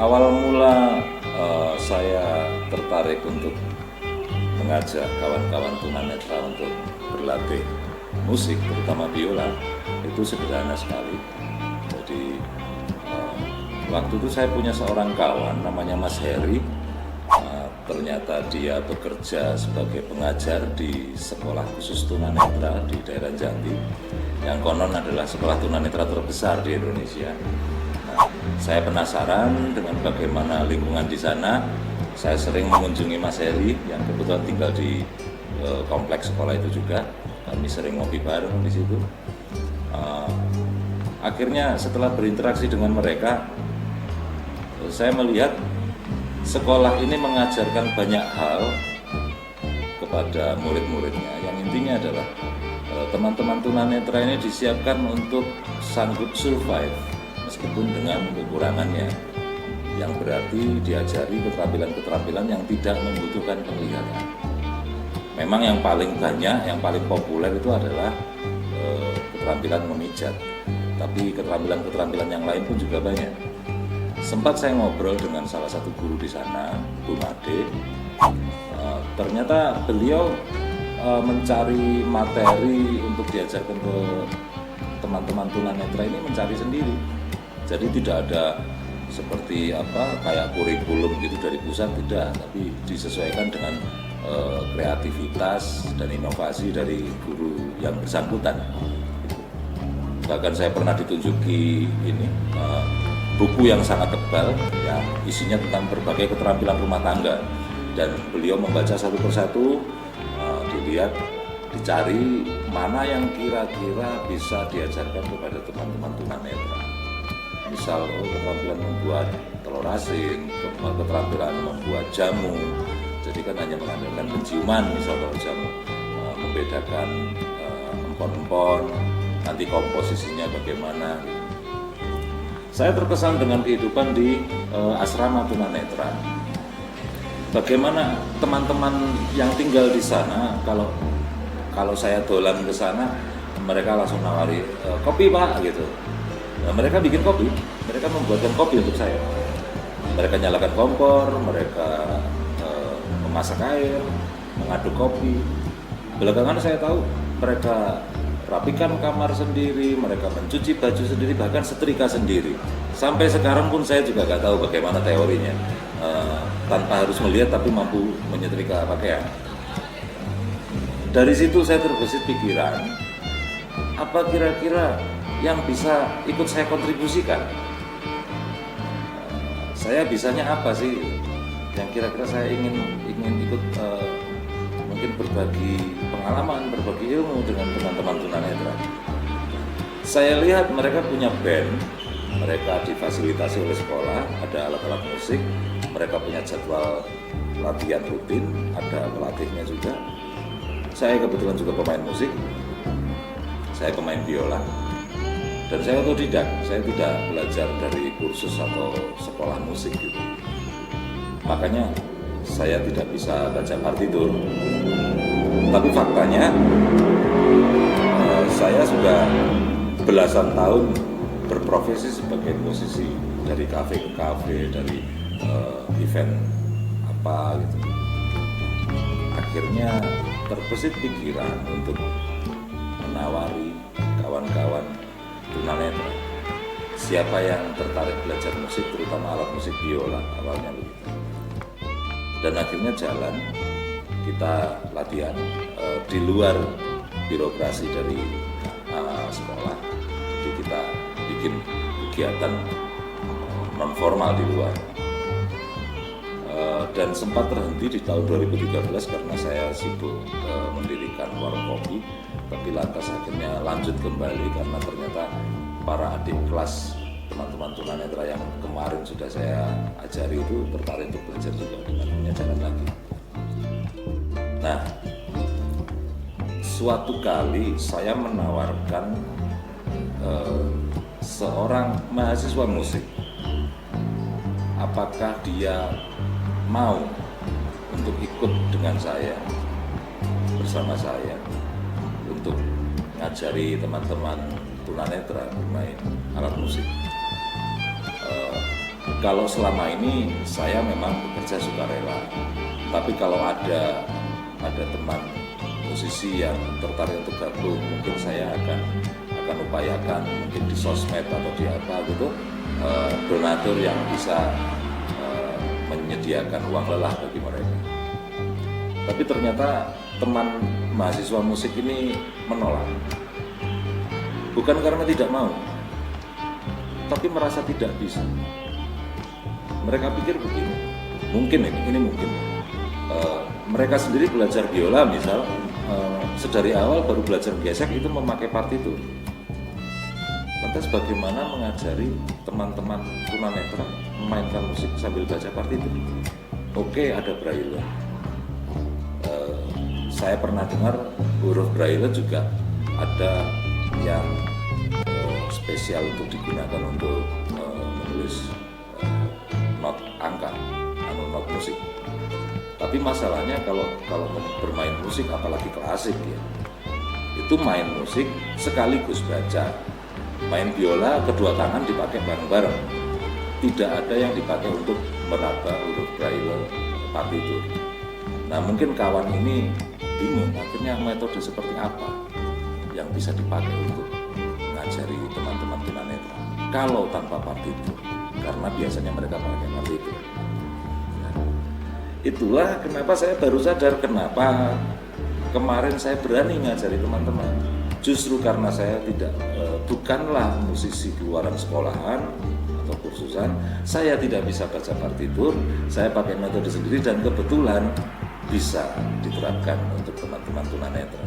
Awal mula saya tertarik untuk mengajak kawan-kawan tunanetra untuk berlatih musik, terutama biola, itu sederhana sekali. Jadi waktu itu saya punya seorang kawan namanya Mas Heri. Ternyata dia bekerja sebagai pengajar di sekolah khusus tunanetra di daerah Jambi, yang konon adalah sekolah tunanetra terbesar di Indonesia. Nah, saya penasaran dengan bagaimana lingkungan di sana. Saya sering mengunjungi Mas Heri yang kebetulan tinggal di kompleks sekolah itu juga. Kami sering ngopi bareng di situ. Akhirnya setelah berinteraksi dengan mereka, saya melihat sekolah ini mengajarkan banyak hal kepada murid-muridnya. Yang intinya adalah teman-teman tunanetra ini disiapkan untuk sanggup survive meskipun dengan kekurangannya, yang berarti diajari keterampilan-keterampilan yang tidak membutuhkan penglihatan. Memang yang paling banyak, yang paling populer itu adalah keterampilan memijat, tapi keterampilan-keterampilan yang lain pun juga banyak. Sempat saya ngobrol dengan salah satu guru di sana, Bu Made. Ternyata beliau mencari materi untuk diajarkan ke teman-teman tunanetra ini mencari sendiri. Jadi tidak ada seperti kayak kurikulum gitu dari pusat, tidak, tapi disesuaikan dengan kreativitas dan inovasi dari guru yang bersangkutan. Bahkan saya pernah ditunjuki ini buku yang sangat tebal yang isinya tentang berbagai keterampilan rumah tangga, dan beliau membaca satu persatu, dilihat, dicari mana yang kira-kira bisa diajarkan kepada teman-teman tunanetra. Misal keterampilan membuat telur asin, keterampilan membuat jamu, jadi kan hanya mengandalkan penciuman, misal kalau jamu, membedakan empon-empon, nanti komposisinya bagaimana. Saya terkesan dengan kehidupan di asrama tunanetra. Bagaimana teman-teman yang tinggal di sana, kalau saya dolan ke sana, mereka langsung nawari kopi Pak gitu. Nah, mereka bikin kopi, mereka membuatkan kopi untuk saya. Mereka nyalakan kompor, mereka memasak air, mengaduk kopi. Belakangan saya tahu mereka rapikan kamar sendiri, mereka mencuci baju sendiri, bahkan setrika sendiri. Sampai sekarang pun saya juga nggak tahu bagaimana teorinya, tanpa harus melihat tapi mampu menyetrika pakaian. Dari situ saya terbesit pikiran, apa kira-kira yang bisa ikut saya kontribusikan? Saya bisanya apa sih yang kira-kira saya ingin ikut mungkin berbagi pengalaman, berbagi ilmu dengan teman-teman tunanetra. Saya lihat mereka punya band, mereka difasilitasi oleh sekolah, ada alat-alat musik, mereka punya jadwal latihan rutin, ada pelatihnya juga. Saya kebetulan juga pemain musik, saya pemain biola, dan saya otodidak, saya tidak belajar dari kursus atau sekolah musik gitu. Makanya saya tidak bisa baca partitur. Tapi faktanya saya sudah belasan tahun berprofesi sebagai musisi, dari kafe ke kafe, dari event apa gitu. Akhirnya terbesit pikiran untuk menawari kawan-kawan tunanetra, siapa yang tertarik belajar musik, terutama alat musik biola, awalnya begitu. Dan akhirnya jalan, kita latihan di luar birokrasi dari sekolah. Jadi kita bikin kegiatan non formal di luar. Dan sempat terhenti di tahun 2013 karena saya sibuk mendirikan warung kopi, tapi lantas akhirnya lanjut kembali karena ternyata para adik kelas teman-teman tunanetra yang kemarin sudah saya ajari itu tertarik untuk belajar juga, dengan punya jalan lagi. Nah, suatu kali saya menawarkan seorang mahasiswa musik, apakah dia mau untuk ikut dengan saya, bersama saya, untuk ngajari teman-teman tunanetra bermain alat musik. Kalau selama ini saya memang bekerja sukarela, tapi kalau ada teman musisi yang tertarik untuk gabung, mungkin saya akan upayakan mungkin di sosmed atau di apa gitu, donatur yang bisa menyediakan uang lelah bagi mereka. Tapi ternyata teman mahasiswa musik ini menolak, bukan karena tidak mau, tapi merasa tidak bisa. Mereka pikir begini, mungkin ini mungkin mereka sendiri belajar biola misal, sedari awal baru belajar gesek itu memakai partitur. Lantas bagaimana mengajari teman-teman tunanetra memainkan musik sambil baca partitur? Oke, ada braille. Saya pernah dengar huruf braille juga ada yang spesial untuk digunakan untuk menulis not angka, not musik. Tapi masalahnya kalau bermain musik, apalagi klasik ya, itu main musik sekaligus baca. Main biola kedua tangan dipakai bareng-bareng. Tidak ada yang dipakai untuk meraba huruf braille partitur. Nah mungkin kawan ini bingung akhirnya metode seperti apa yang bisa dipakai untuk mengajari teman-teman tunanetra kalau tanpa partitur, karena biasanya mereka pakai partitur. Nah, itulah kenapa saya baru sadar kenapa kemarin saya berani ngajari teman-teman. Justru karena saya bukanlah musisi keluaran sekolahan atau kursusan, saya tidak bisa baca partitur, saya pakai metode sendiri dan kebetulan bisa diterapkan untuk teman-teman tunanetra.